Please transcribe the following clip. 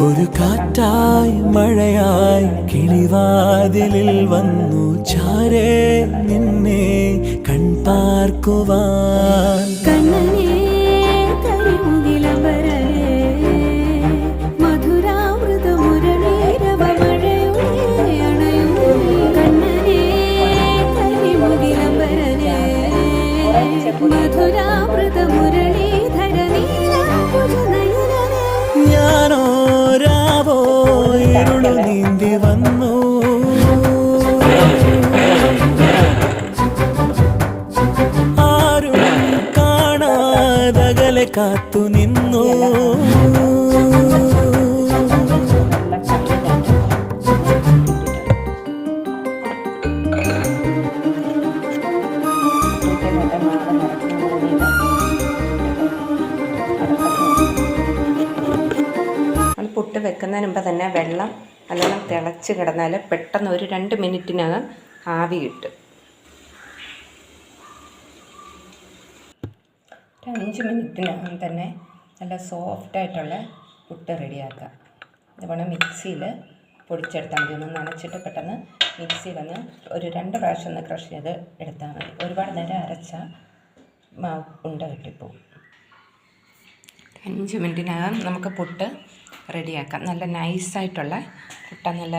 ഒരു കാറ്റായി മഴയായി കിളിവാതിലിൽ വന്നു ചാരേ നിന്നെ കൺപാർക്കുവാൻ. ഞാനോരാവോ ഇരുളു നീന്തി വന്നു, ആരും കാണാതകലെ കാത്തു നിന്നു. പുട്ട് വെക്കുന്നതിന് മുമ്പ് തന്നെ വെള്ളം നല്ലോണം തിളച്ച് കിടന്നാൽ പെട്ടെന്ന് ഒരു 2 മിനിറ്റിനകം ആവി കിട്ടും. 5 മിനിറ്റിനകം തന്നെ നല്ല സോഫ്റ്റായിട്ടുള്ള പുട്ട് റെഡിയാക്കാം. ഇതുപോലെ മിക്സിയിൽ പൊടിച്ചെടുത്താൽ മതി. ഒന്ന് നനച്ചിട്ട് പെട്ടെന്ന് മിക്സിയിലൊന്ന് ഒരു 2 പ്രാവശ്യം ഒന്ന് ക്രഷ് ചെയ്ത് എടുത്താൽ മതി. ഒരുപാട് നേരം അരച്ച മാവ് ഉണ്ട കിട്ടിപ്പോവും. 5 മിനിറ്റിനകം നമുക്ക് പുട്ട് റെഡിയാക്കാം. നല്ല നൈസായിട്ടുള്ള പുട്ട, നല്ല